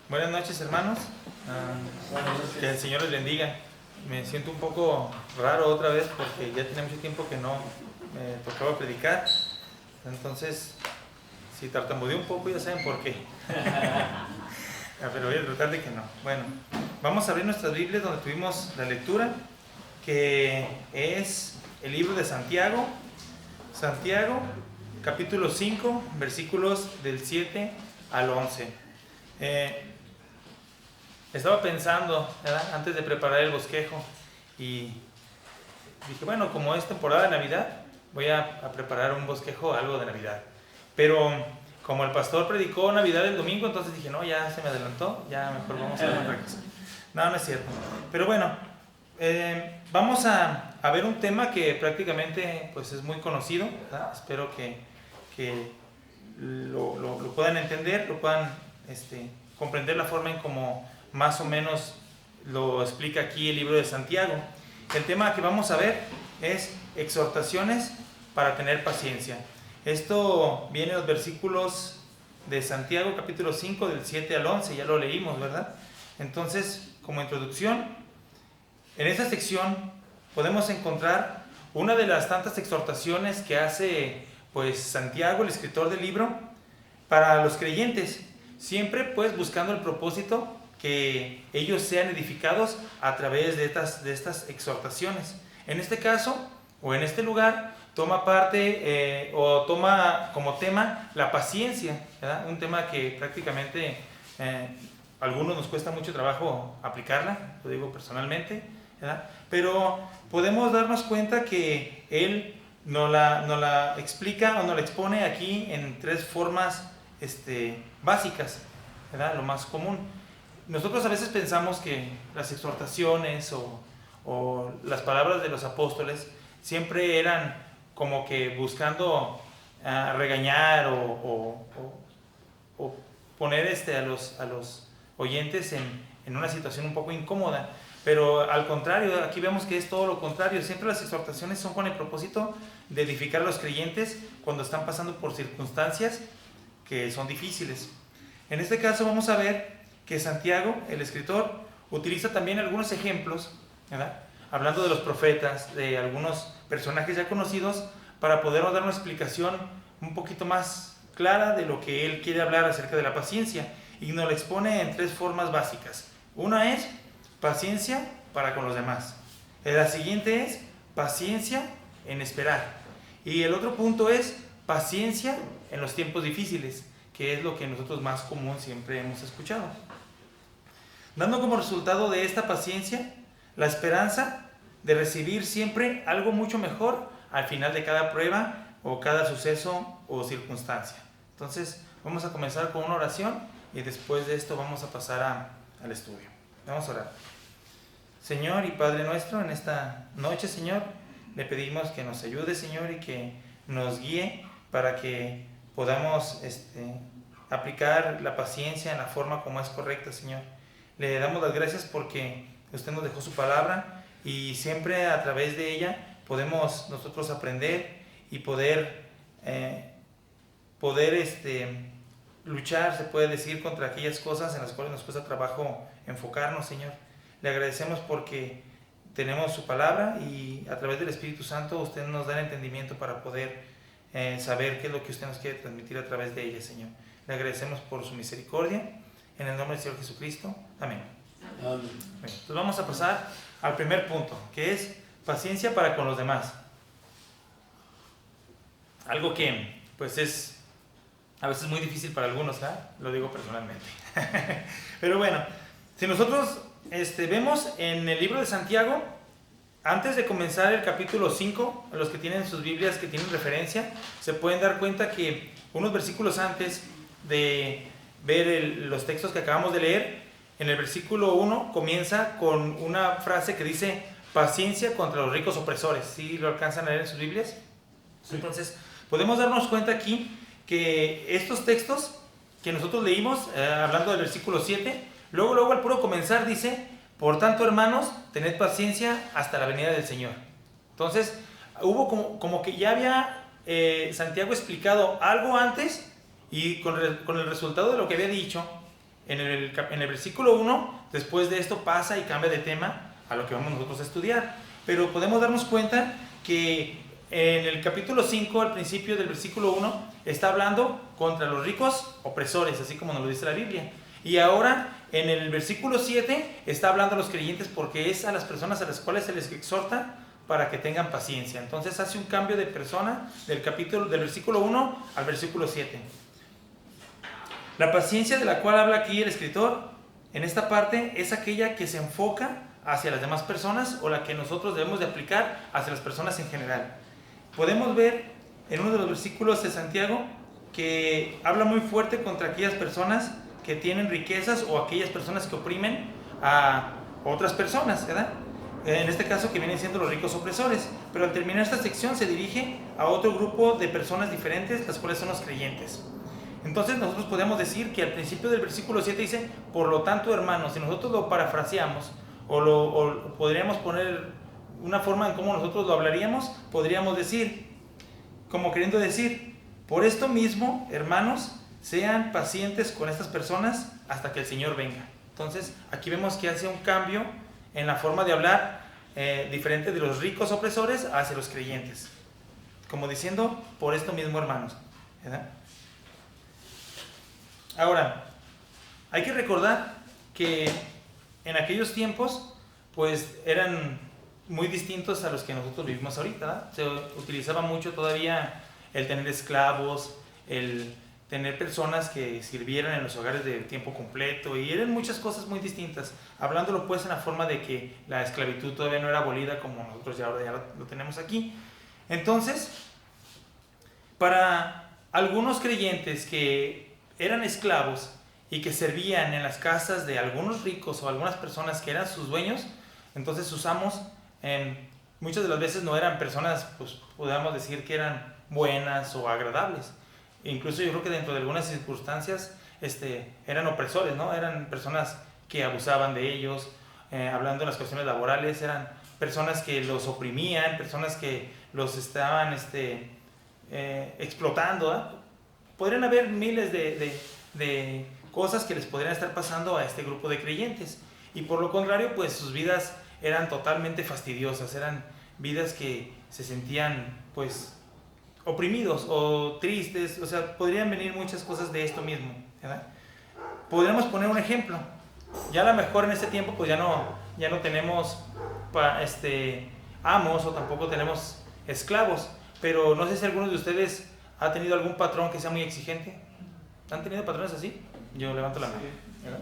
Buenas noches, hermanos. Que el Señor les bendiga. Me siento un poco raro otra vez porque ya tenía mucho tiempo que no me tocaba predicar. Entonces, si tartamudeo un poco, ya saben por qué. Pero voy a tratar de que no. Bueno, vamos a abrir nuestras Biblias donde tuvimos la lectura, que es el libro de Santiago. Santiago, capítulo 5, versículos del 7 al 11. Estaba pensando, ¿verdad?, antes de preparar el bosquejo, y dije, bueno, como es temporada de Navidad, voy a preparar un bosquejo, algo de Navidad. Pero como el pastor predicó Navidad el domingo, entonces dije, no, ya se me adelantó, ya mejor vamos a ver otra cosa. No, no es cierto. Pero bueno, vamos a ver un tema que prácticamente pues, es muy conocido, ¿verdad? Espero que lo puedan entender, lo puedan comprender la forma en cómo más o menos lo explica aquí el libro de Santiago. El tema que vamos a ver es exhortaciones para tener paciencia. Esto viene en los versículos de Santiago capítulo 5 del 7 al 11, ya lo leímos, ¿verdad? Entonces, como introducción, en esta sección podemos encontrar una de las tantas exhortaciones que hace pues Santiago, el escritor del libro, para los creyentes, siempre pues buscando el propósito que ellos sean edificados a través de estas exhortaciones. En este caso, o en este lugar, toma parte o toma como tema la paciencia, ¿verdad? Un tema que prácticamente a algunos nos cuesta mucho trabajo aplicarla, lo digo personalmente, ¿verdad? Pero podemos darnos cuenta que él nos la explica o nos la expone aquí en tres formas básicas, ¿verdad? Lo más común. Nosotros a veces pensamos que las exhortaciones o las palabras de los apóstoles siempre eran como que buscando regañar o poner a los oyentes en una situación un poco incómoda. Pero al contrario, aquí vemos que es todo lo contrario. Siempre las exhortaciones son con el propósito de edificar a los creyentes cuando están pasando por circunstancias que son difíciles. En este caso vamos a ver que Santiago, el escritor, utiliza también algunos ejemplos, ¿verdad?, hablando de los profetas, de algunos personajes ya conocidos, para podernos dar una explicación un poquito más clara de lo que él quiere hablar acerca de la paciencia, y nos la expone en tres formas básicas. Una es paciencia para con los demás. La siguiente es paciencia en esperar. Y el otro punto es paciencia en los tiempos difíciles, que es lo que nosotros más común siempre hemos escuchado. Dando como resultado de esta paciencia la esperanza de recibir siempre algo mucho mejor al final de cada prueba o cada suceso o circunstancia. Entonces vamos a comenzar con una oración y después de esto vamos a pasar al estudio. Vamos a orar. Señor y Padre nuestro, en esta noche, Señor, le pedimos que nos ayude, Señor, y que nos guíe para que podamos aplicar la paciencia en la forma como es correcta, Señor. Le damos las gracias porque usted nos dejó su palabra y siempre a través de ella podemos nosotros aprender y poder luchar, se puede decir, contra aquellas cosas en las cuales nos cuesta trabajo enfocarnos, Señor. Le agradecemos porque tenemos su palabra y a través del Espíritu Santo usted nos da el entendimiento para poder saber qué es lo que usted nos quiere transmitir a través de ella, Señor. Le agradecemos por su misericordia, en el nombre del Señor Jesucristo. Amén. Amén. Entonces vamos a pasar al primer punto, que es paciencia para con los demás. Algo que pues es a veces muy difícil para algunos, ¿eh? Lo digo personalmente. Pero bueno, si nosotros vemos en el libro de Santiago, antes de comenzar el capítulo 5, los que tienen sus Biblias que tienen referencia, se pueden dar cuenta que unos versículos antes de ver los textos que acabamos de leer, en el versículo 1 comienza con una frase que dice paciencia contra los ricos opresores. ¿Sí lo alcanzan a leer en sus Biblias? Sí. Entonces, podemos darnos cuenta aquí que estos textos que nosotros leímos, hablando del versículo 7, luego al puro comenzar dice, por tanto, hermanos, tened paciencia hasta la venida del Señor. Entonces, hubo como que ya había Santiago explicado algo antes, y con el resultado de lo que había dicho, en el versículo 1, después de esto pasa y cambia de tema a lo que vamos nosotros a estudiar. Pero podemos darnos cuenta que en el capítulo 5, al principio del versículo 1, está hablando contra los ricos opresores, así como nos lo dice la Biblia. Y ahora en el versículo 7 está hablando a los creyentes, porque es a las personas a las cuales se les exhorta para que tengan paciencia. Entonces hace un cambio de persona del versículo 1 al versículo 7. La paciencia de la cual habla aquí el escritor en esta parte es aquella que se enfoca hacia las demás personas, o la que nosotros debemos de aplicar hacia las personas en general. Podemos ver en uno de los versículos de Santiago que habla muy fuerte contra aquellas personas que tienen riquezas, o aquellas personas que oprimen a otras personas, ¿verdad? En este caso, que vienen siendo los ricos opresores. Pero al terminar esta sección se dirige a otro grupo de personas diferentes, las cuales son los creyentes. Entonces nosotros podemos decir que al principio del versículo 7 dice: por lo tanto, hermanos. Si nosotros lo parafraseamos o podríamos poner una forma en cómo nosotros lo hablaríamos, podríamos decir, como queriendo decir: por esto mismo, hermanos, sean pacientes con estas personas hasta que el Señor venga. Entonces aquí vemos que hace un cambio en la forma de hablar, diferente de los ricos opresores hacia los creyentes, como diciendo: por esto mismo, hermanos, ¿verdad? Ahora, hay que recordar que en aquellos tiempos pues eran muy distintos a los que nosotros vivimos ahorita, ¿verdad? Se utilizaba mucho todavía el tener esclavos, el tener personas que sirvieran en los hogares de tiempo completo, y eran muchas cosas muy distintas, hablándolo pues en la forma de que la esclavitud todavía no era abolida como nosotros ya lo tenemos aquí. Entonces, para algunos creyentes que eran esclavos y que servían en las casas de algunos ricos o algunas personas que eran sus dueños, entonces sus amos muchas de las veces no eran personas, pues podríamos decir que eran buenas o agradables. Incluso yo creo que dentro de algunas circunstancias eran opresores, ¿no? Eran personas que abusaban de ellos, hablando de las cuestiones laborales, eran personas que los oprimían, personas que los estaban explotando, ¿eh? Podrían haber miles de cosas que les podrían estar pasando a este grupo de creyentes, y por lo contrario, pues sus vidas eran totalmente fastidiosas, eran vidas que se sentían pues oprimidos o tristes, o sea, podrían venir muchas cosas de esto mismo, ¿verdad? Podríamos poner un ejemplo. Ya a lo mejor en este tiempo pues ya no tenemos amos, o tampoco tenemos esclavos, pero no sé si alguno de ustedes ha tenido algún patrón que sea muy exigente. ¿Han tenido patrones así? Yo levanto la mano, ¿verdad?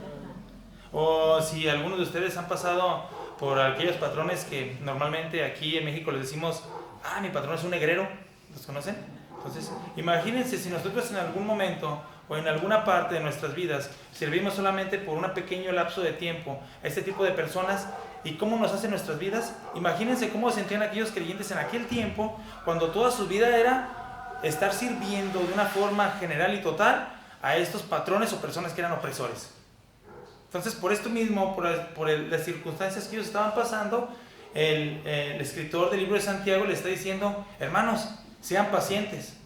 O si algunos de ustedes han pasado por aquellos patrones que normalmente aquí en México les decimos: mi patrón es un negrero. ¿Los conocen? Entonces, imagínense si nosotros en algún momento o en alguna parte de nuestras vidas servimos solamente por un pequeño lapso de tiempo a este tipo de personas, y cómo nos hacen nuestras vidas. Imagínense cómo se sentían aquellos creyentes en aquel tiempo, cuando toda su vida era estar sirviendo de una forma general y total a estos patrones o personas que eran opresores. Entonces, por esto mismo, por las circunstancias que ellos estaban pasando, el escritor del libro de Santiago le está diciendo: hermanos, sean pacientes,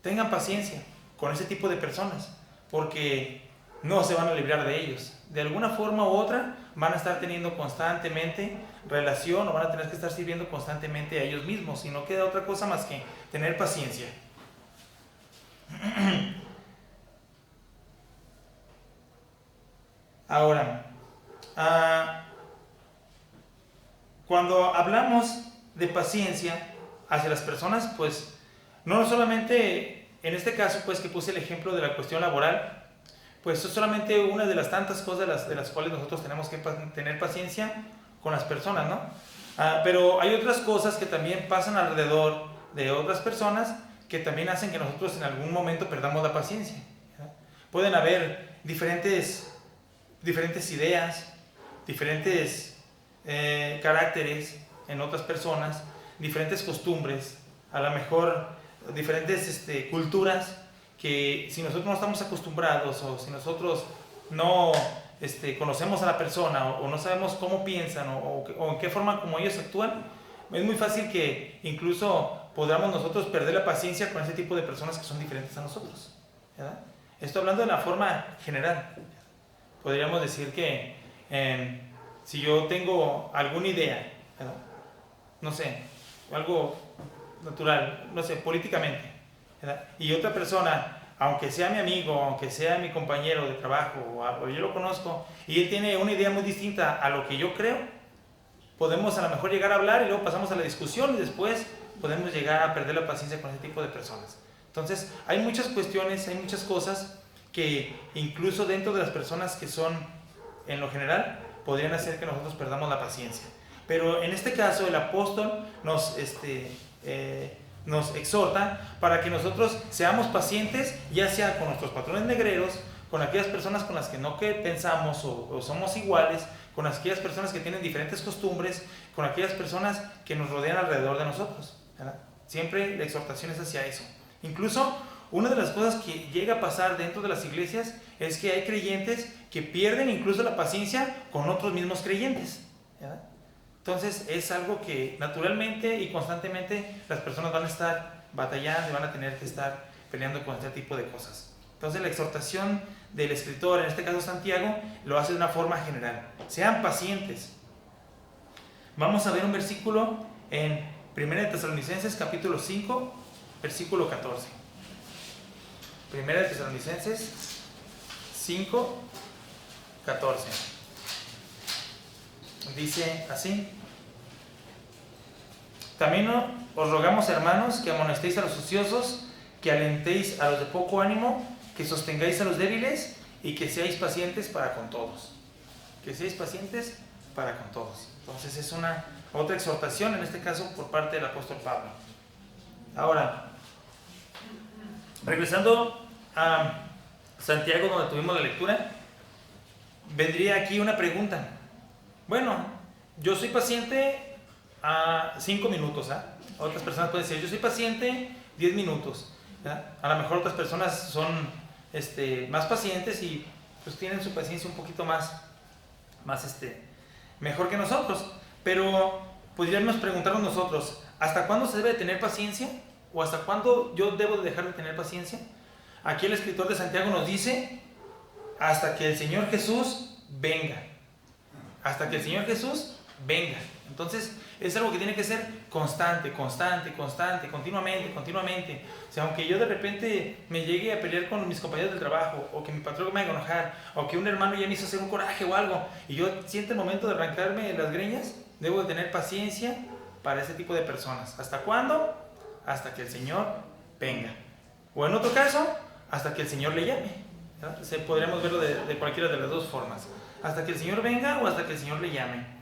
tengan paciencia con ese tipo de personas, porque no se van a librar de ellos. De alguna forma u otra van a estar teniendo constantemente relación, o van a tener que estar sirviendo constantemente a ellos mismos, y no queda otra cosa más que tener paciencia. Ahora, cuando hablamos de paciencia hacia las personas, pues no solamente en este caso pues que puse el ejemplo de la cuestión laboral, pues es solamente una de las tantas cosas de las cuales nosotros tenemos que tener paciencia con las personas, ¿no? Pero hay otras cosas que también pasan alrededor de otras personas que también hacen que nosotros en algún momento perdamos la paciencia, ¿verdad? Pueden haber diferentes ideas, diferentes caracteres en otras personas, diferentes costumbres, a lo mejor diferentes culturas, que si nosotros no estamos acostumbrados, o si nosotros no conocemos a la persona, o no sabemos cómo piensan, o en qué forma como ellos actúan, es muy fácil que incluso podamos nosotros perder la paciencia con ese tipo de personas que son diferentes a nosotros, ¿verdad? Esto hablando de la forma general. podríamos decir que si yo tengo alguna idea, ¿verdad? No sé, algo natural, no sé, políticamente, ¿verdad? Y otra persona, aunque sea mi amigo, aunque sea mi compañero de trabajo, o yo lo conozco, y él tiene una idea muy distinta a lo que yo creo, podemos a lo mejor llegar a hablar y luego pasamos a la discusión y después podemos llegar a perder la paciencia con ese tipo de personas. Entonces, hay muchas cuestiones, hay muchas cosas que incluso dentro de las personas que son, en lo general, podrían hacer que nosotros perdamos la paciencia. Pero en este caso, el apóstol nos exhorta para que nosotros seamos pacientes, ya sea con nuestros patrones negreros, con aquellas personas con las que no pensamos o somos iguales, con aquellas personas que tienen diferentes costumbres, con aquellas personas que nos rodean alrededor de nosotros, ¿verdad? Siempre la exhortación es hacia eso. Incluso una de las cosas que llega a pasar dentro de las iglesias es que hay creyentes que pierden incluso la paciencia con otros mismos creyentes, ¿verdad? Entonces es algo que naturalmente y constantemente las personas van a estar batallando y van a tener que estar peleando con este tipo de cosas. Entonces la exhortación del escritor, en este caso Santiago, lo hace de una forma general. Sean pacientes. Vamos a ver un versículo en 1 Tesalonicenses capítulo 5, versículo 14. 1 Tesalonicenses 5, 14. Dice así: también os rogamos, hermanos, que amonestéis a los ociosos, que alentéis a los de poco ánimo, que sostengáis a los débiles y que seáis pacientes para con todos. Que seáis pacientes para con todos. Entonces es otra exhortación, en este caso por parte del apóstol Pablo. Ahora, regresando a Santiago, donde tuvimos la lectura, vendría aquí una pregunta. Bueno, yo soy paciente a 5 minutos, ¿eh? Otras personas pueden decir, yo soy paciente 10 minutos. ¿Ya? A lo mejor otras personas son más pacientes y pues tienen su paciencia un poquito más mejor que nosotros. Pero podríamos preguntarnos nosotros, ¿hasta cuándo se debe de tener paciencia? ¿O hasta cuándo yo debo de dejar de tener paciencia? Aquí el escritor de Santiago nos dice, hasta que el Señor Jesús venga. Hasta que el Señor Jesús venga. Entonces es algo que tiene que ser constante, continuamente. O sea, aunque yo de repente me llegue a pelear con mis compañeros del trabajo, o que mi patrón me haga enojar, o que un hermano ya me hizo hacer un coraje o algo, y yo siento el momento de arrancarme las greñas, debo de tener paciencia para ese tipo de personas. ¿Hasta cuándo? Hasta que el Señor venga. O en otro caso, hasta que el Señor le llame. Podríamos verlo de cualquiera de las dos formas. Hasta que el Señor venga o hasta que el Señor le llame.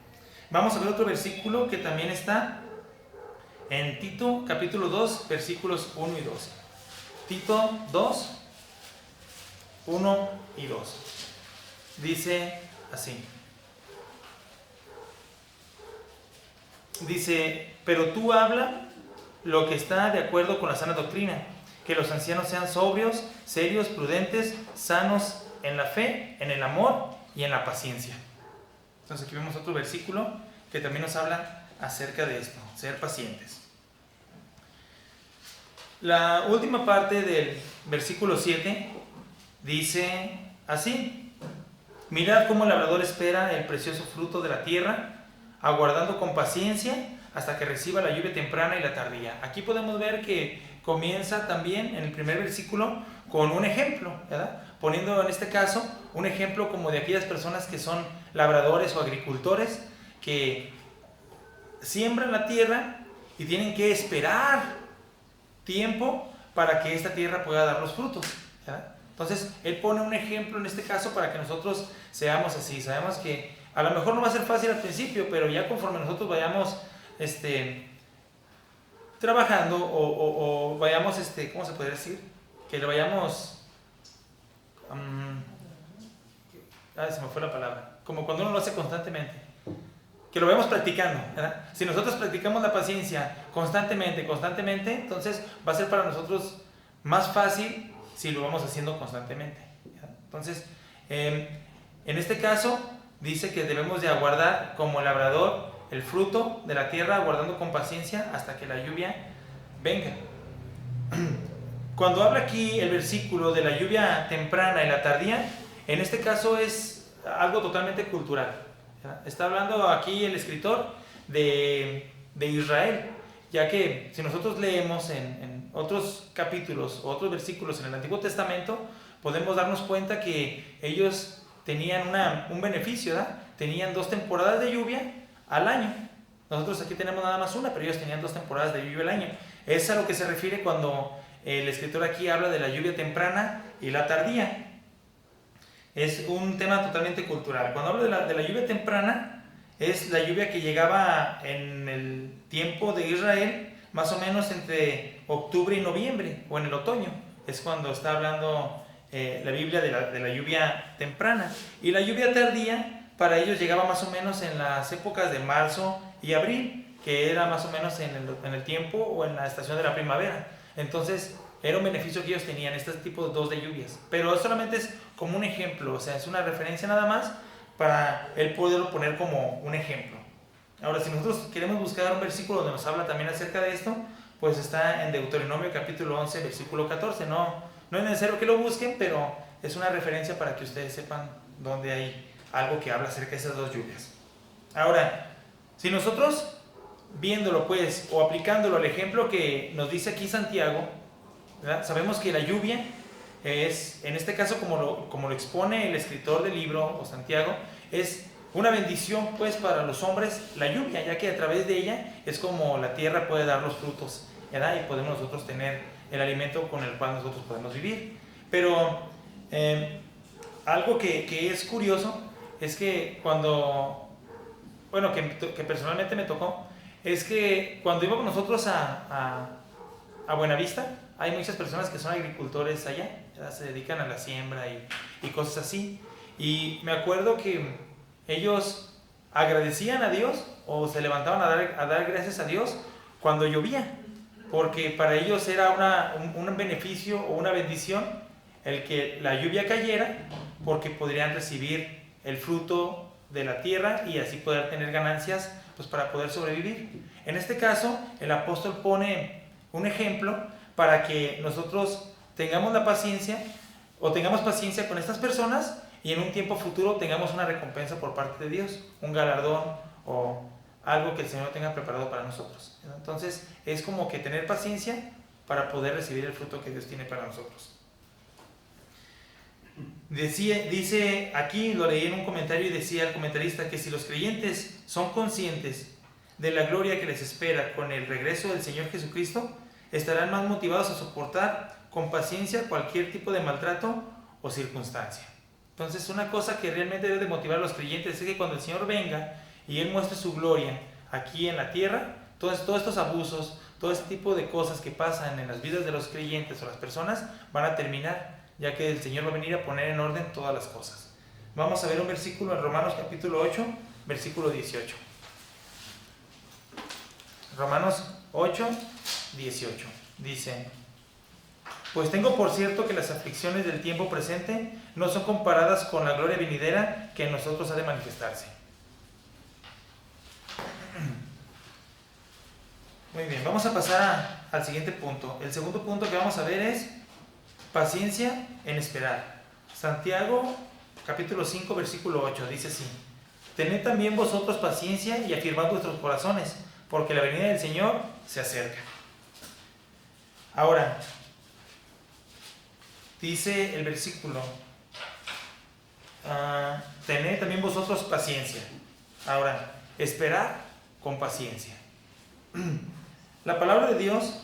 Vamos a ver otro versículo que también está en Tito capítulo 2, versículos 1 y 2. Tito 2, 1 y 2. Dice así. Dice, pero tú habla lo que está de acuerdo con la sana doctrina, que los ancianos sean sobrios, serios, prudentes, sanos en la fe, en el amor y en la paciencia. Entonces aquí vemos otro versículo que también nos habla acerca de esto, ser pacientes. La última parte del versículo 7 dice así: mirad cómo el labrador espera el precioso fruto de la tierra, aguardando con paciencia hasta que reciba la lluvia temprana y la tardía. Aquí podemos ver que comienza también en el primer versículo con un ejemplo, ¿verdad? Poniendo en este caso un ejemplo como de aquellas personas que son labradores o agricultores que siembran la tierra y tienen que esperar tiempo para que esta tierra pueda dar los frutos, ¿verdad? Entonces él pone un ejemplo en este caso para que nosotros seamos así. Sabemos que a lo mejor no va a ser fácil al principio, pero ya conforme nosotros vayamos trabajando o vayamos, ¿cómo se podría decir? Que lo vayamos... se me fue la palabra. Como cuando uno lo hace constantemente. Que lo vayamos practicando, ¿verdad? Si nosotros practicamos la paciencia constantemente, entonces va a ser para nosotros más fácil si lo vamos haciendo constantemente, ¿verdad? Entonces, en este caso, dice que debemos de aguardar como labrador el fruto de la tierra, aguardando con paciencia hasta que la lluvia venga. Cuando habla aquí el versículo de la lluvia temprana y la tardía, en este caso es algo totalmente cultural. Está hablando aquí el escritor de Israel, ya que si nosotros leemos en otros capítulos o otros versículos en el Antiguo Testamento, podemos darnos cuenta que ellos tenían un beneficio, ¿verdad? Tenían 2 temporadas de lluvia al año. Nosotros aquí tenemos nada más una, pero ellos tenían 2 temporadas de lluvia al año. Es a lo que se refiere cuando el escritor aquí habla de la lluvia temprana y la tardía. Es un tema totalmente cultural. Cuando hablo de la lluvia temprana, es la lluvia que llegaba en el tiempo de Israel, más o menos entre octubre y noviembre, o en el otoño. Es cuando está hablando la Biblia de la lluvia temprana. Y la lluvia tardía, para ellos llegaba más o menos en las épocas de marzo y abril, que era más o menos en el tiempo o en la estación de la primavera. Entonces, era un beneficio que ellos tenían, este tipo 2 de lluvias. Pero solamente es como un ejemplo, o sea, es una referencia nada más para él poderlo poner como un ejemplo. Ahora, si nosotros queremos buscar un versículo donde nos habla también acerca de esto, pues está en Deuteronomio capítulo 11, versículo 14. No es necesario que lo busquen, pero es una referencia para que ustedes sepan dónde hay algo que habla acerca de esas 2 lluvias. Ahora, si nosotros viéndolo pues, o aplicándolo al ejemplo que nos dice aquí Santiago, ¿verdad? Sabemos que la lluvia es, en este caso como lo expone el escritor del libro, o Santiago, es una bendición pues para los hombres la lluvia, ya que a través de ella es como la tierra puede dar los frutos, ¿verdad? Y podemos nosotros tener el alimento con el cual nosotros podemos vivir. Pero algo que es curioso es que que personalmente me tocó, es que cuando íbamos nosotros a Buenavista, hay muchas personas que son agricultores allá, ¿verdad? Se dedican a la siembra y cosas así. Y me acuerdo que ellos agradecían a Dios o se levantaban a dar gracias a Dios cuando llovía, porque para ellos era un beneficio o una bendición el que la lluvia cayera, porque podrían recibir el fruto de la tierra y así poder tener ganancias pues para poder sobrevivir. En este caso, el apóstol pone un ejemplo para que nosotros tengamos la paciencia o tengamos paciencia con estas personas y en un tiempo futuro tengamos una recompensa por parte de Dios, un galardón o algo que el Señor tenga preparado para nosotros. Entonces es como que tener paciencia para poder recibir el fruto que Dios tiene para nosotros. Dice aquí, lo leí en un comentario y decía el comentarista que si los creyentes son conscientes de la gloria que les espera con el regreso del Señor Jesucristo, estarán más motivados a soportar con paciencia cualquier tipo de maltrato o circunstancia. Entonces, una cosa que realmente debe de motivar a los creyentes es que cuando el Señor venga y Él muestre su gloria aquí en la tierra, todos estos abusos, todo este tipo de cosas que pasan en las vidas de los creyentes o las personas van a terminar, ya que el Señor va a venir a poner en orden todas las cosas. Vamos a ver un versículo en Romanos capítulo 8, versículo 18. Romanos 8, 18. Dice: pues tengo por cierto que las aflicciones del tiempo presente no son comparadas con la gloria venidera que en nosotros ha de manifestarse. Muy bien, vamos a pasar al siguiente punto. El segundo punto que vamos a ver es paciencia en esperar. Santiago capítulo 5 versículo 8 dice así: tened también vosotros paciencia y afirmad vuestros corazones, porque la venida del Señor se acerca. Ahora, dice el versículo, tened también vosotros paciencia. Ahora, esperar con paciencia. La palabra de Dios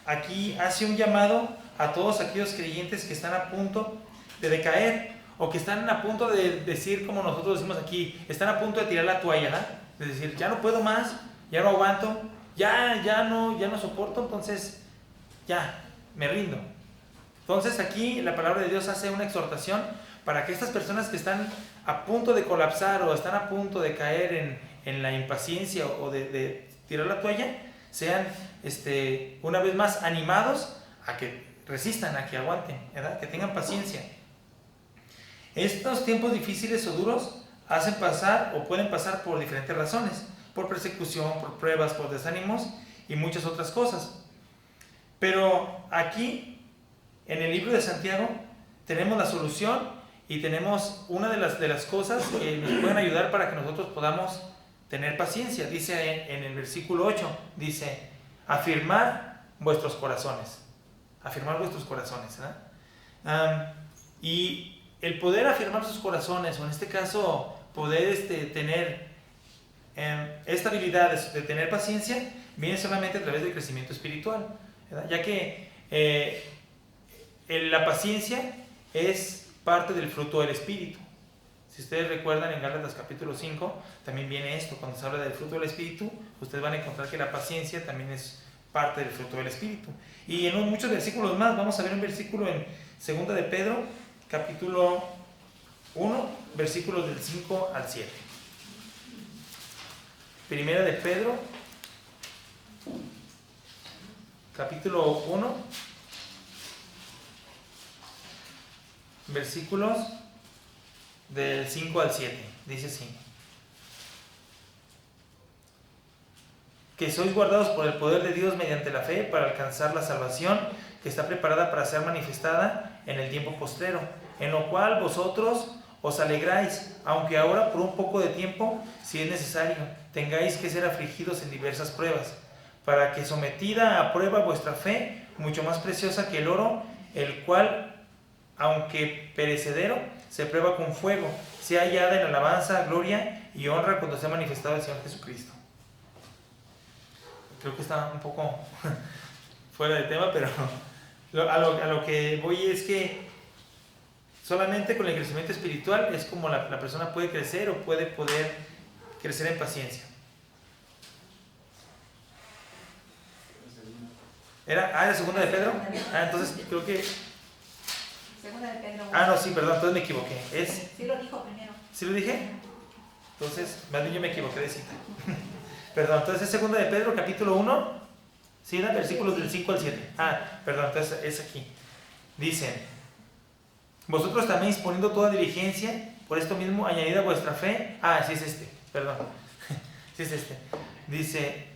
aquí hace un llamado a todos aquellos creyentes que están a punto de decaer o que están a punto de decir, como nosotros decimos aquí, están a punto de tirar la toalla, ¿verdad? De decir, ya no puedo más, ya no aguanto, ya no soporto, entonces ya me rindo. Entonces aquí la palabra de Dios hace una exhortación para que estas personas que están a punto de colapsar o están a punto de caer en la impaciencia o de tirar la toalla, sean una vez más animados a que resistan, a que aguanten, ¿verdad? Que tengan paciencia. Estos tiempos difíciles o duros hacen pasar o pueden pasar por diferentes razones, por persecución, por pruebas, por desánimos y muchas otras cosas. Pero aquí, en el libro de Santiago, tenemos la solución y tenemos una de las cosas que nos pueden ayudar para que nosotros podamos tener paciencia. Dice en el versículo 8, dice, afirmar vuestros corazones. Afirmar vuestros corazones. Y el poder afirmar sus corazones, o en este caso, poder tener esta habilidad de tener paciencia, viene solamente a través del crecimiento espiritual, ¿verdad? Ya que la paciencia es parte del fruto del Espíritu. Si ustedes recuerdan, en Gálatas capítulo 5 también viene esto. Cuando se habla del fruto del Espíritu, ustedes van a encontrar que la paciencia también es parte del fruto del Espíritu. Y en muchos versículos más, vamos a ver un versículo en 2 de Pedro capítulo 1, versículos del 5 al 7. Primera de Pedro capítulo 1, versículos del 5 al 7. Dice así: que sois guardados por el poder de Dios mediante la fe para alcanzar la salvación que está preparada para ser manifestada en el tiempo postrero, en lo cual vosotros os alegráis, aunque ahora por un poco de tiempo, si es necesario, tengáis que ser afligidos en diversas pruebas, para que sometida a prueba vuestra fe, mucho más preciosa que el oro, el cual, aunque perecedero, se prueba con fuego, sea hallada en alabanza, gloria y honra cuando sea manifestado el Señor Jesucristo. Creo que está un poco fuera de tema, pero a lo que voy es que solamente con el crecimiento espiritual es como la persona puede crecer o puede poder crecer en paciencia. ¿Era segunda de Pedro? Entonces creo que... Segunda de Pedro. No, sí, perdón, entonces me equivoqué. Sí lo dijo primero. ¿Sí lo dije? Entonces, más bien yo me equivoqué de cita. Perdón, entonces es segunda de Pedro, capítulo 1, ¿sí? Versículos del 5 al 7. Perdón, entonces es aquí. Dice: vosotros también poniendo toda diligencia, por esto mismo añadida vuestra fe. Sí es este, perdón. Sí es este. Dice,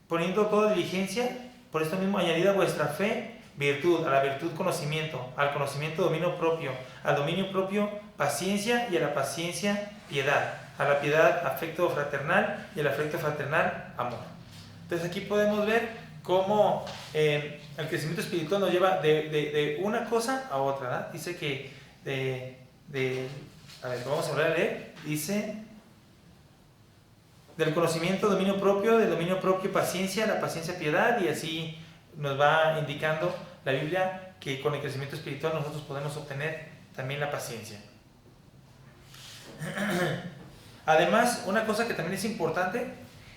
poniendo toda diligencia, por esto mismo añadida vuestra fe, virtud, a la virtud conocimiento, al conocimiento dominio propio, al dominio propio paciencia y a la paciencia piedad, a la piedad afecto fraternal y al afecto fraternal amor. Entonces aquí podemos ver cómo el crecimiento espiritual nos lleva de una cosa a otra, ¿verdad? Dice que a ver, vamos a volver a leer. Dice: del conocimiento dominio propio, del dominio propio paciencia, la paciencia piedad, y así nos va indicando la Biblia que con el crecimiento espiritual nosotros podemos obtener también la paciencia. Además, una cosa que también es importante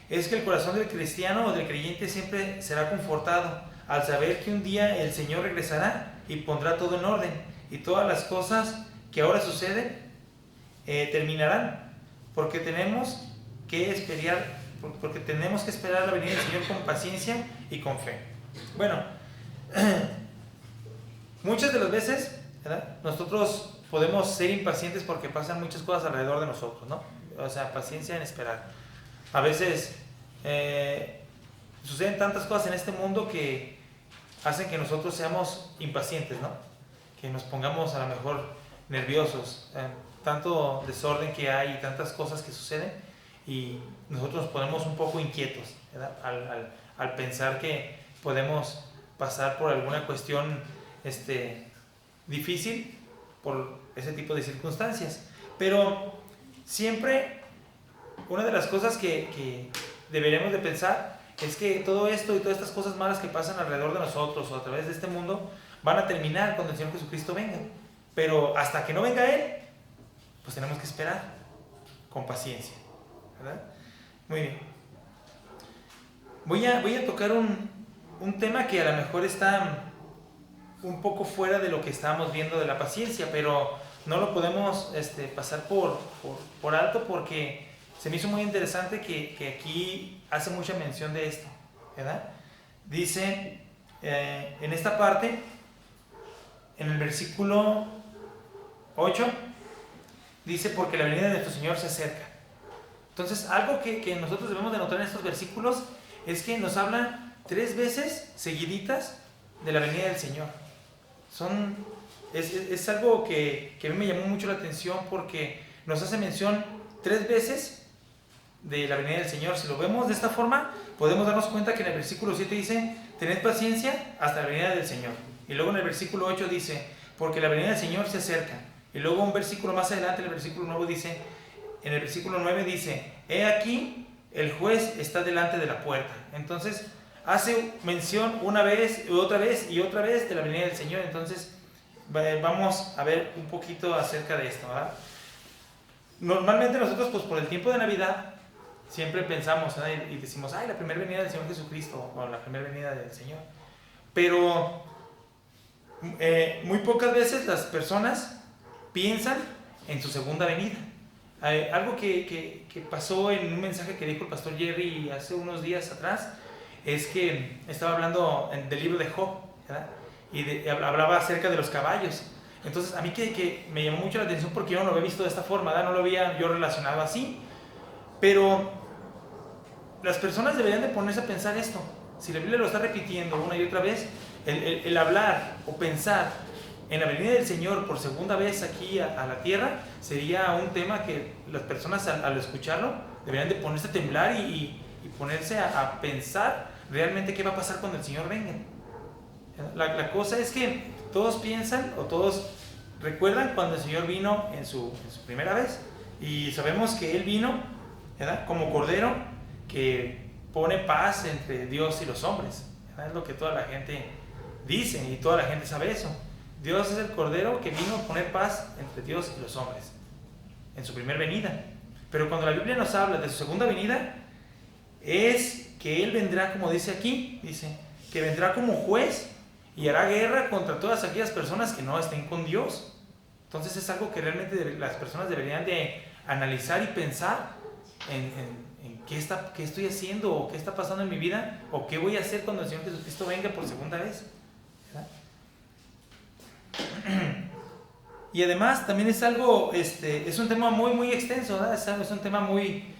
es que el corazón del cristiano o del creyente siempre será confortado al saber que un día el Señor regresará y pondrá todo en orden, y todas las cosas que ahora suceden terminarán, porque tenemos que esperar la venida del Señor con paciencia y con fe. Bueno, muchas de las veces, ¿verdad?, nosotros podemos ser impacientes porque pasan muchas cosas alrededor de nosotros, ¿no? O sea, paciencia en esperar. A veces suceden tantas cosas en este mundo que hacen que nosotros seamos impacientes, ¿no? Que nos pongamos a lo mejor nerviosos, tanto desorden que hay y tantas cosas que suceden, y nosotros nos ponemos un poco inquietos, ¿verdad?, al pensar que podemos pasar por alguna cuestión difícil por ese tipo de circunstancias. Pero siempre una de las cosas que deberíamos de pensar es que todo esto y todas estas cosas malas que pasan alrededor de nosotros o a través de este mundo van a terminar cuando el Señor Jesucristo venga. Pero hasta que no venga Él, pues tenemos que esperar con paciencia, ¿verdad? Muy bien. Voy a tocar un tema que a lo mejor está un poco fuera de lo que estábamos viendo de la paciencia, pero no lo podemos pasar por alto, porque se me hizo muy interesante que aquí hace mucha mención de esto, ¿verdad? Dice en esta parte, en el versículo 8, dice: porque la venida de nuestro Señor se acerca. Entonces, algo que nosotros debemos de notar en estos versículos es que nos hablan 3 veces seguiditas de la venida del Señor. es algo que a mí me llamó mucho la atención porque nos hace mención 3 veces de la venida del Señor. Si lo vemos de esta forma, podemos darnos cuenta que en el versículo 7 dice, tened paciencia hasta la venida del Señor. Y luego en el versículo 8 dice, porque la venida del Señor se acerca. Y luego un versículo más adelante, en el versículo 9 dice, he aquí, el juez está delante de la puerta. Entonces, hace mención una vez, otra vez y otra vez de la venida del Señor. Entonces, vamos a ver un poquito acerca de esto, ¿verdad? Normalmente nosotros, pues por el tiempo de Navidad, siempre pensamos, ¿verdad? Y decimos, ay, la primera venida del Señor Jesucristo, o la primera venida del Señor. Pero muy pocas veces las personas piensan en su segunda venida. Algo que pasó en un mensaje que dijo el pastor Jerry hace unos días atrás, es que estaba hablando del libro de Job, ¿verdad? Y hablaba acerca de los caballos. Entonces a mí que me llamó mucho la atención porque yo no lo había visto de esta forma, ¿verdad? No lo había yo relacionado así. Pero las personas deberían de ponerse a pensar esto. Si la Biblia lo está repitiendo una y otra vez, el hablar o pensar en la venida del Señor por segunda vez aquí a la tierra sería un tema que las personas al escucharlo deberían de ponerse a temblar y ponerse a pensar realmente qué va a pasar cuando el Señor venga. La cosa es que todos piensan o todos recuerdan cuando el Señor vino en su primera vez, y sabemos que Él vino, ¿verdad?, como Cordero que pone paz entre Dios y los hombres, ¿verdad? Es lo que toda la gente dice y toda la gente sabe eso. Dios es el Cordero que vino a poner paz entre Dios y los hombres en su primera venida. Pero cuando la Biblia nos habla de su segunda venida, es que Él vendrá, como dice aquí, dice que vendrá como juez y hará guerra contra todas aquellas personas que no estén con Dios. Entonces es algo que realmente las personas deberían de analizar y pensar en qué estoy haciendo, o qué está pasando en mi vida, o qué voy a hacer cuando el Señor Jesucristo venga por segunda vez, ¿verdad? Y además también es algo, es un tema muy extenso, ¿verdad? Es un tema muy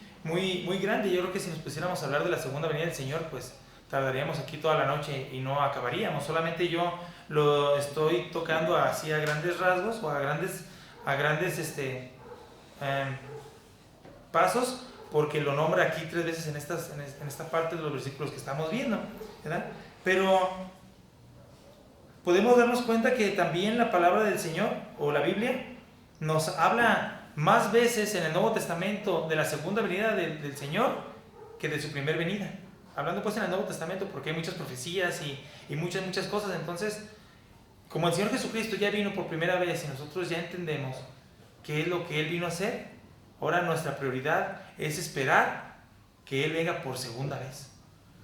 grande. Yo creo que si nos pusiéramos a hablar de la segunda venida del Señor, pues tardaríamos aquí toda la noche y no acabaríamos. Solamente yo lo estoy tocando así a grandes rasgos, o a grandes pasos, porque lo nombra aquí 3 veces en esta parte de los versículos que estamos viendo, ¿verdad? Pero podemos darnos cuenta que también la palabra del Señor, o la Biblia, nos habla más veces en el Nuevo Testamento de la segunda venida del Señor que de su primera venida. Hablando pues en el Nuevo Testamento, porque hay muchas profecías y muchas cosas. Entonces, como el Señor Jesucristo ya vino por primera vez y nosotros ya entendemos qué es lo que Él vino a hacer, ahora nuestra prioridad es esperar que Él venga por segunda vez.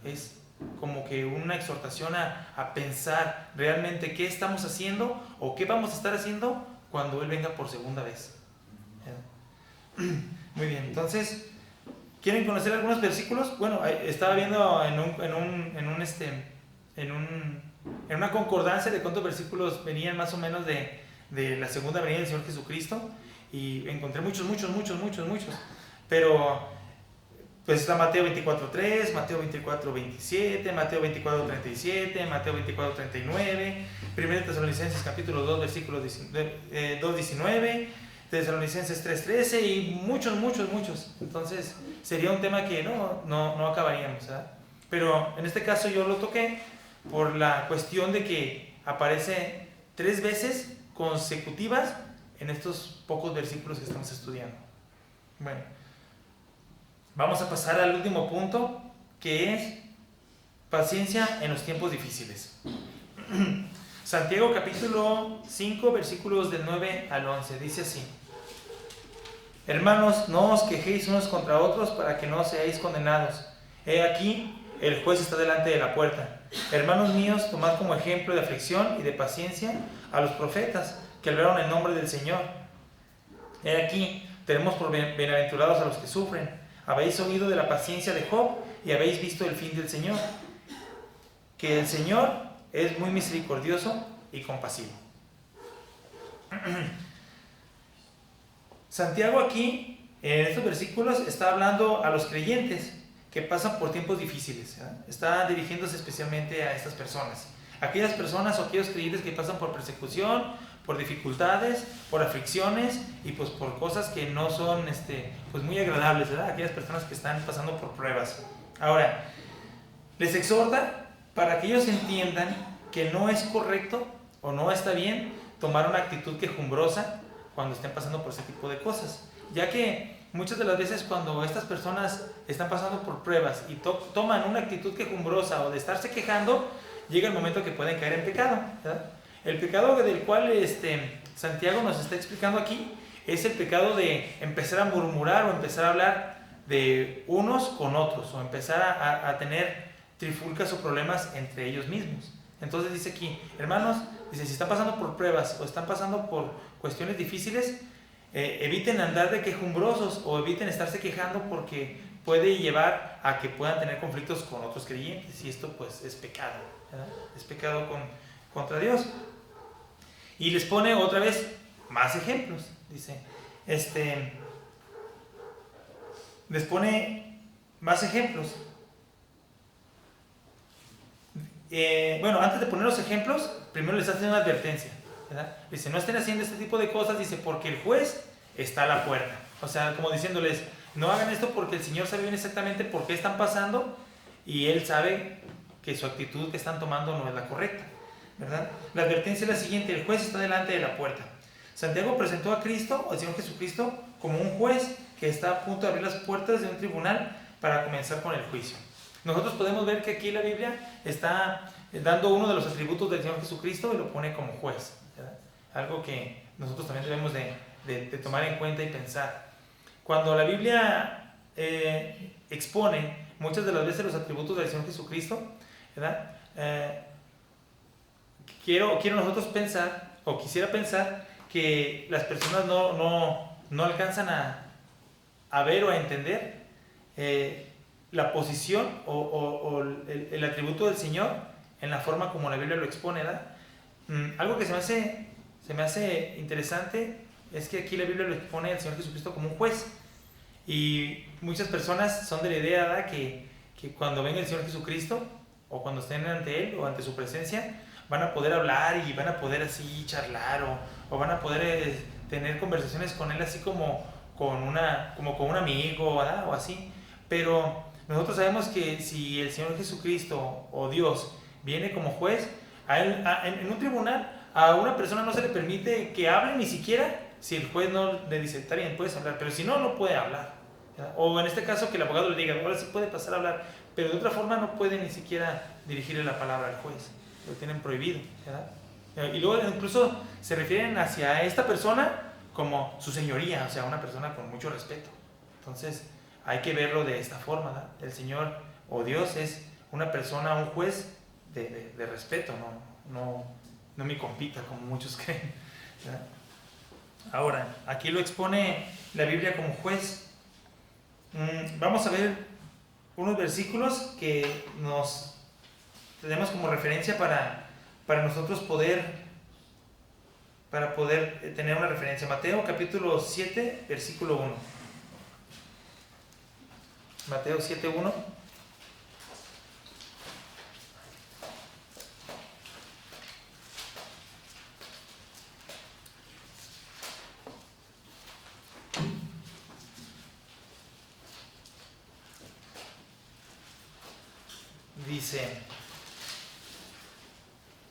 Es como que una exhortación a pensar realmente qué estamos haciendo o qué vamos a estar haciendo cuando Él venga por segunda vez. Muy bien, entonces, ¿quieren conocer algunos versículos? Bueno, estaba viendo en una concordancia de cuántos versículos venían más o menos de la segunda venida del Señor Jesucristo, y encontré muchos, pero pues está Mateo 24:3, Mateo 24:27, Mateo 24:37, Mateo 24:39, 1 Tesalonicenses capítulo 2 versículo 2:19, Tesalonicenses 3:13 y muchos. Entonces sería un tema que no acabaríamos, ¿verdad? Pero en este caso yo lo toqué por la cuestión de que aparece 3 veces consecutivas en estos pocos versículos que estamos estudiando. Bueno, vamos a pasar al último punto, que es paciencia en los tiempos difíciles. Santiago capítulo 5 versículos del 9 al 11 dice así: hermanos, no os quejéis unos contra otros para que no seáis condenados. He aquí, el juez está delante de la puerta. Hermanos míos, tomad como ejemplo de aflicción y de paciencia a los profetas que hablaron en nombre del Señor. He aquí, tenemos por bienaventurados a los que sufren. Habéis oído de la paciencia de Job y habéis visto el fin del Señor, que el Señor es muy misericordioso y compasivo. Santiago aquí, en estos versículos, está hablando a los creyentes que pasan por tiempos difíciles, ¿verdad? Está dirigiéndose especialmente a estas personas. aquellas personas o aquellos creyentes que pasan por persecución, por dificultades, por aflicciones y pues por cosas que no son pues muy agradables, ¿verdad? Aquellas personas que están pasando por pruebas. Ahora, les exhorta para que ellos entiendan que no es correcto o no está bien tomar una actitud quejumbrosa cuando estén pasando por ese tipo de cosas, ya que muchas de las veces cuando estas personas están pasando por pruebas y toman una actitud quejumbrosa o de estarse quejando, llega el momento que pueden caer en pecado, ¿verdad? El pecado del cual Santiago nos está explicando aquí es el pecado de empezar a murmurar o empezar a hablar de unos con otros o empezar a tener trifulcas o problemas entre ellos mismos. Entonces dice aquí, hermanos, dice, si están pasando por pruebas o están pasando por cuestiones difíciles, eviten andar de quejumbrosos o eviten estarse quejando porque puede llevar a que puedan tener conflictos con otros creyentes y esto pues es pecado, ¿verdad? Es pecado contra Dios. Y les pone otra vez más ejemplos, dice, les pone más ejemplos. Bueno, antes de poner los ejemplos, primero les hace una advertencia, ¿verdad? Dice, no estén haciendo este tipo de cosas, dice, porque el juez está a la puerta. O sea, como diciéndoles, no hagan esto porque el Señor sabe bien exactamente por qué están pasando y Él sabe que su actitud que están tomando no es la correcta, ¿verdad? La advertencia es la siguiente, el juez está delante de la puerta. Santiago presentó a Cristo, al Señor Jesucristo, como un juez que está a punto de abrir las puertas de un tribunal para comenzar con el juicio. Nosotros podemos ver que aquí la Biblia está dando uno de los atributos del Señor Jesucristo y lo pone como juez, ¿verdad? Algo que nosotros también debemos de tomar en cuenta y pensar. Cuando la Biblia expone muchas de las veces los atributos del Señor Jesucristo, ¿verdad? Quiero nosotros pensar, o quisiera pensar, que las personas no alcanzan a ver o a entender la posición o el atributo del Señor en la forma como la Biblia lo expone, ¿verdad? Algo que se me hace interesante es que aquí la Biblia lo expone al Señor Jesucristo como un juez y muchas personas son de la idea, ¿verdad? que cuando venga el Señor Jesucristo o cuando estén ante Él o ante su presencia van a poder hablar y van a poder así charlar o van a poder tener conversaciones con Él así como con un amigo, ¿verdad? O así, pero nosotros sabemos que si el Señor Jesucristo o Dios viene como juez, en un tribunal a una persona no se le permite que hable ni siquiera si el juez no le dice, está bien, puedes hablar, pero si no, no puede hablar, ¿verdad? O en este caso que el abogado le diga, ahora sí puede pasar a hablar, pero de otra forma no puede ni siquiera dirigirle la palabra al juez, lo tienen prohibido, ¿verdad? Y luego incluso se refieren hacia esta persona como su señoría, o sea, una persona con mucho respeto. Entonces hay que verlo de esta forma, ¿verdad? El Señor o Dios es una persona, un juez de respeto, no me compita como muchos creen, ¿verdad? Ahora, aquí lo expone la Biblia como juez. Vamos a ver unos versículos que nos tenemos como referencia para nosotros poder tener una referencia. Mateo capítulo 7, versículo 1. Mateo 7:1. Dice,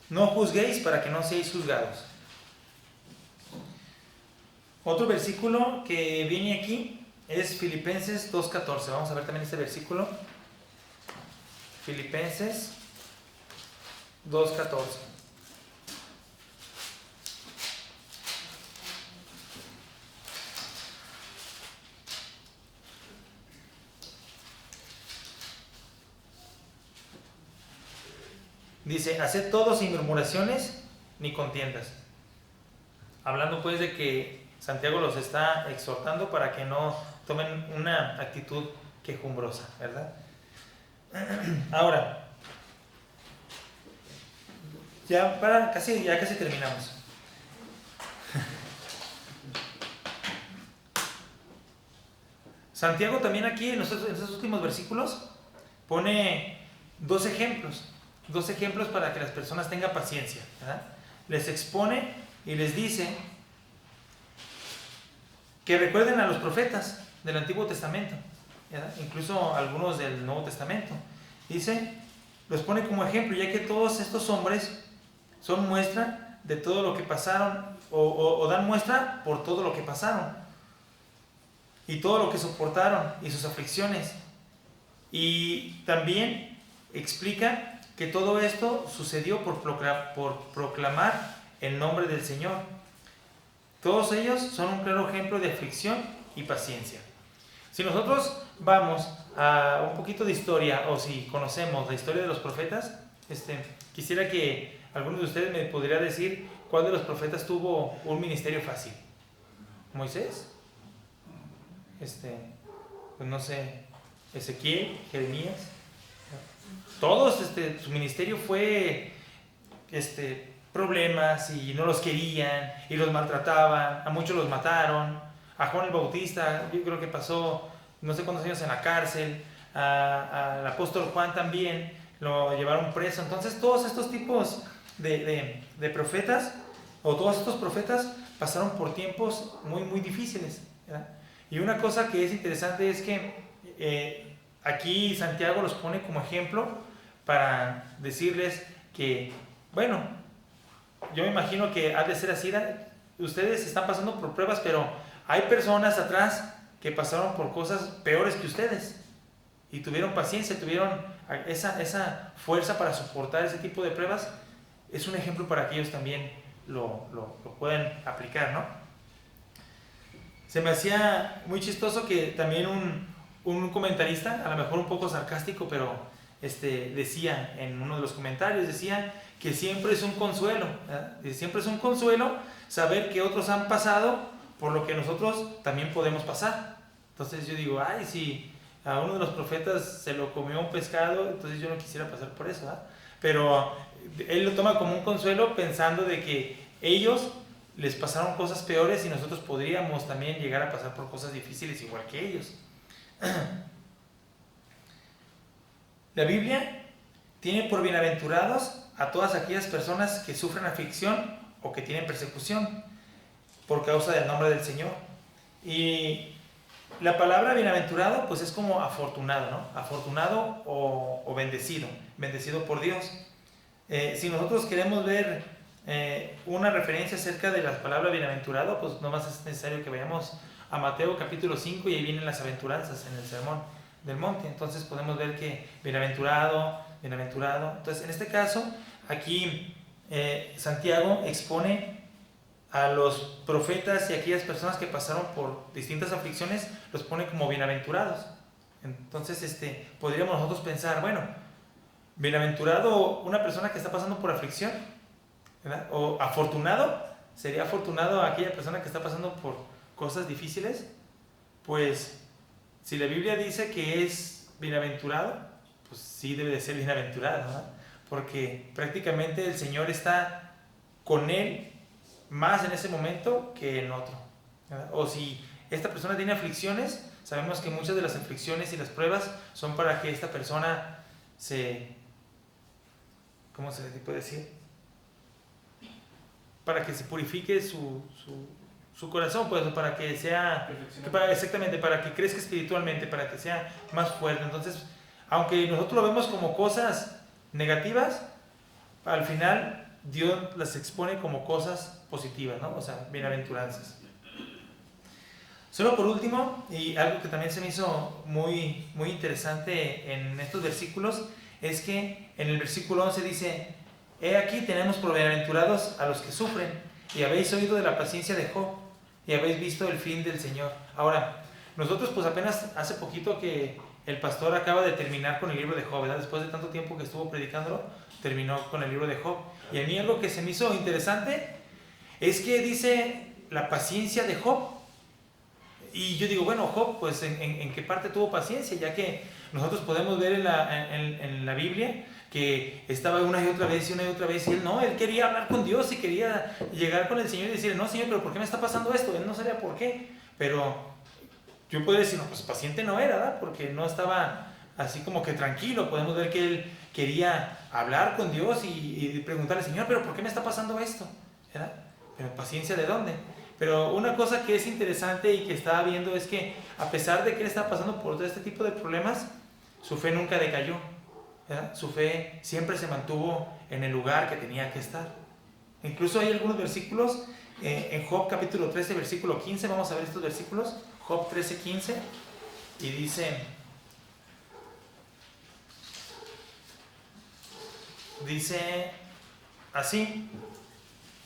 no juzguéis para que no seáis juzgados. Otro versículo que viene aquí es Filipenses 2:14. Vamos a ver también este versículo. Filipenses 2:14. Dice, haced todo sin murmuraciones ni contiendas. Hablando pues de que Santiago los está exhortando para que no tomen una actitud quejumbrosa, ¿verdad? Ahora, ya casi terminamos. Santiago también aquí en esos últimos versículos pone dos ejemplos. dos ejemplos para que las personas tengan paciencia, ¿verdad? Les expone y les dice que recuerden a los profetas del Antiguo Testamento, ¿verdad? Incluso algunos del Nuevo Testamento. Dice, los pone como ejemplo, ya que todos estos hombres son muestra de todo lo que pasaron, o dan muestra por todo lo que pasaron, y todo lo que soportaron, y sus aflicciones. Y también explica que todo esto sucedió por proclamar el nombre del Señor. Todos ellos son un claro ejemplo de aflicción y paciencia. Si nosotros vamos a un poquito de historia, o si conocemos la historia de los profetas, quisiera que alguno de ustedes me podría decir cuál de los profetas tuvo un ministerio fácil. ¿Moisés? Pues no sé, Ezequiel, Jeremías. Todos, su ministerio fue problemas, y no los querían y los maltrataban, a muchos los mataron. A Juan el Bautista, yo creo que pasó no sé cuántos años en la cárcel. Al apóstol Juan también lo llevaron preso. Entonces todos estos tipos de profetas, o todos estos profetas, pasaron por tiempos muy muy difíciles, ¿verdad? Y una cosa que es interesante es que aquí Santiago los pone como ejemplo para decirles que, bueno, yo me imagino que ha de ser así, ustedes están pasando por pruebas, pero hay personas atrás que pasaron por cosas peores que ustedes y tuvieron paciencia, tuvieron esa fuerza para soportar ese tipo de pruebas. Es un ejemplo para que ellos también lo puedan aplicar, ¿no? Se me hacía muy chistoso que también un comentarista, a lo mejor un poco sarcástico, pero decía en uno de los comentarios, decía que siempre es un consuelo, ¿verdad? Siempre es un consuelo saber que otros han pasado por lo que nosotros también podemos pasar. Entonces yo digo, ay, si a uno de los profetas se lo comió un pescado, entonces yo no quisiera pasar por eso, ¿verdad? Pero él lo toma como un consuelo pensando de que ellos les pasaron cosas peores y nosotros podríamos también llegar a pasar por cosas difíciles igual que ellos. La Biblia tiene por bienaventurados a todas aquellas personas que sufren aflicción o que tienen persecución por causa del nombre del Señor. Y la palabra bienaventurado pues es como afortunado, ¿no? Afortunado o bendecido, bendecido por Dios. Si nosotros queremos ver una referencia acerca de la palabra bienaventurado, pues nomás es necesario que vayamos a Mateo capítulo 5 y ahí vienen las aventuranzas en el sermón del monte. Entonces podemos ver que bienaventurado, bienaventurado. Entonces en este caso aquí Santiago expone a los profetas y a aquellas personas que pasaron por distintas aflicciones, los pone como bienaventurados. Entonces podríamos nosotros pensar, bueno, bienaventurado una persona que está pasando por aflicción, ¿verdad? O afortunado, sería afortunado a aquella persona que está pasando por cosas difíciles. Pues si la Biblia dice que es bienaventurado, pues sí debe de ser bienaventurado, ¿verdad? Porque prácticamente el Señor está con él más en ese momento que en otro, ¿verdad? O si esta persona tiene aflicciones, sabemos que muchas de las aflicciones y las pruebas son para que esta persona ¿cómo se le puede decir? Para que se purifique su corazón, pues, para que sea, exactamente, para que crezca espiritualmente, para que sea más fuerte. Entonces, aunque nosotros lo vemos como cosas negativas, al final Dios las expone como cosas positivas, ¿no? O sea, bienaventuranzas. Solo por último, y algo que también se me hizo muy, muy interesante en estos versículos, es que en el versículo 11 dice: he aquí tenemos por bienaventurados a los que sufren, y habéis oído de la paciencia de Job, y habéis visto el fin del Señor. Ahora, nosotros pues apenas hace poquito que el pastor acaba de terminar con el libro de Job, ¿verdad? Después de tanto tiempo que estuvo predicándolo, terminó con el libro de Job. Y a mí algo que se me hizo interesante es que dice la paciencia de Job. Y yo digo, bueno, Job, pues ¿en qué parte tuvo paciencia? Ya que nosotros podemos ver en la Biblia que estaba una y otra vez, y él quería hablar con Dios y quería llegar con el Señor y decirle: no, Señor, pero ¿por qué me está pasando esto? Él no sabía por qué, pero yo puedo decir, no, pues paciente no era, ¿verdad? Porque no estaba así como que tranquilo. Podemos ver que quería hablar con Dios y preguntarle, Señor, ¿pero por qué me está pasando esto? ¿Verdad? Pero paciencia, ¿de dónde? Pero una cosa que es interesante y que estaba viendo es que a pesar de que él estaba pasando por todo este tipo de problemas, su fe nunca decayó, ¿verdad? Su fe siempre se mantuvo en el lugar que tenía que estar. Incluso hay algunos versículos en Job capítulo 13, versículo 15, vamos a ver estos versículos, Job 13, 15, y dice así: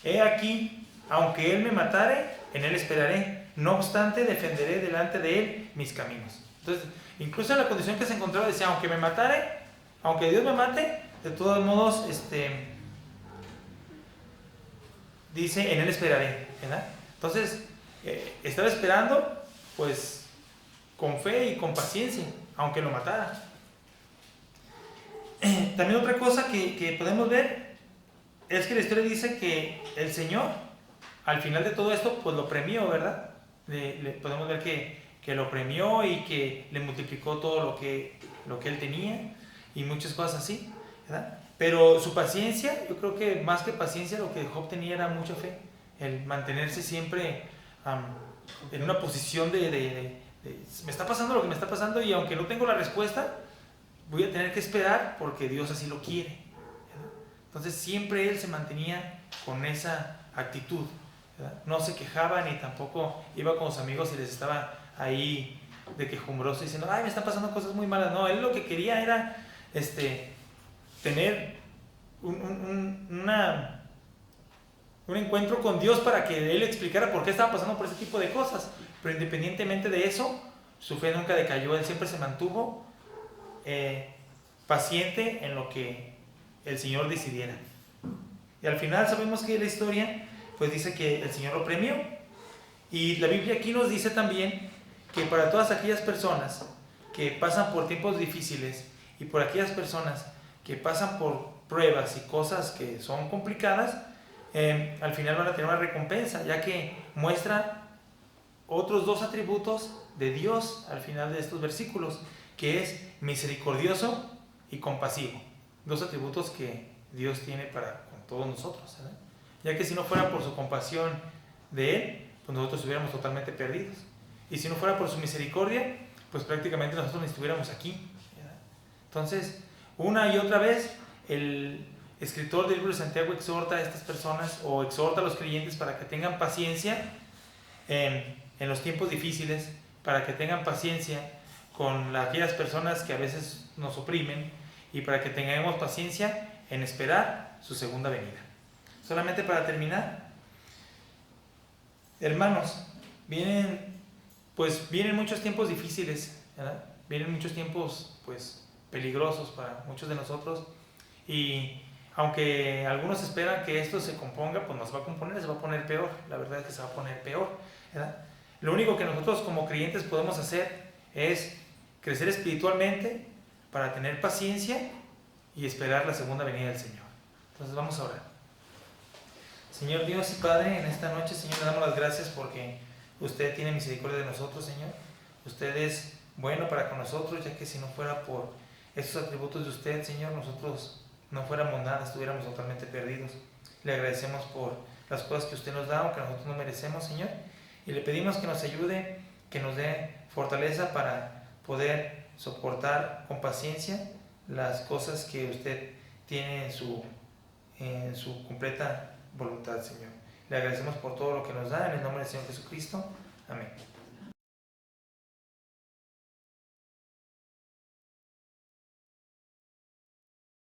he aquí, aunque él me matare, en él esperaré, no obstante defenderé delante de él mis caminos. Entonces, incluso en la condición que se encontraba, decía, aunque me matare, aunque Dios me mate, de todos modos, dice, en él esperaré, ¿verdad? Entonces, estaba esperando, pues, con fe y con paciencia, aunque lo matara. También otra cosa que podemos ver es que la historia dice que el Señor, al final de todo esto, pues lo premió, ¿verdad? Podemos ver que lo premió y que le multiplicó todo lo que él tenía y muchas cosas así, ¿verdad? Pero su paciencia, yo creo que más que paciencia, lo que Job tenía era mucha fe, el mantenerse siempre en una posición de me está pasando lo que me está pasando y aunque no tengo la respuesta, voy a tener que esperar porque Dios así lo quiere, ¿verdad? Entonces siempre él se mantenía con esa actitud, ¿verdad? No se quejaba ni tampoco iba con sus amigos y les estaba ahí de quejumbroso diciendo, ay, me están pasando cosas muy malas. No, él lo que quería era tener un encuentro con Dios para que él explicara por qué estaba pasando por ese tipo de cosas. Pero independientemente de eso, su fe nunca decayó, él siempre se mantuvo paciente en lo que el Señor decidiera. Y al final sabemos que la historia pues dice que el Señor lo premió. Y la Biblia aquí nos dice también que para todas aquellas personas que pasan por tiempos difíciles y por aquellas personas que pasan por pruebas y cosas que son complicadas, al final van a tener una recompensa, ya que muestra otros dos atributos de Dios al final de estos versículos, que es misericordioso y compasivo. Dos atributos que Dios tiene para con todos nosotros, ¿verdad? Ya que si no fuera por su compasión de Él, pues nosotros estuviéramos totalmente perdidos. Y si no fuera por su misericordia, pues prácticamente nosotros ni estuviéramos aquí, ¿verdad? Entonces, una y otra vez, el escritor del libro de Santiago exhorta a estas personas o exhorta a los creyentes para que tengan paciencia en los tiempos difíciles, para que tengan paciencia con aquellas personas que a veces nos oprimen y para que tengamos paciencia en esperar su segunda venida. Solamente para terminar, hermanos, vienen muchos tiempos difíciles, ¿verdad? Vienen muchos tiempos pues peligrosos para muchos de nosotros y aunque algunos esperan que esto se componga, pues no se va a componer, se va a poner peor. La verdad es que se va a poner peor, ¿verdad? Lo único que nosotros como creyentes podemos hacer es crecer espiritualmente para tener paciencia y esperar la segunda venida del Señor. Entonces vamos a orar. Señor Dios y Padre, en esta noche, Señor, le damos las gracias porque usted tiene misericordia de nosotros, Señor. Usted es bueno para con nosotros, ya que si no fuera por estos atributos de usted, Señor, nosotros no fuéramos nada, estuviéramos totalmente perdidos. Le agradecemos por las cosas que usted nos da, aunque nosotros no merecemos, Señor, y le pedimos que nos ayude, que nos dé fortaleza para poder soportar con paciencia las cosas que usted tiene en su completa voluntad, Señor. Le agradecemos por todo lo que nos da, en el nombre del Señor Jesucristo. Amén.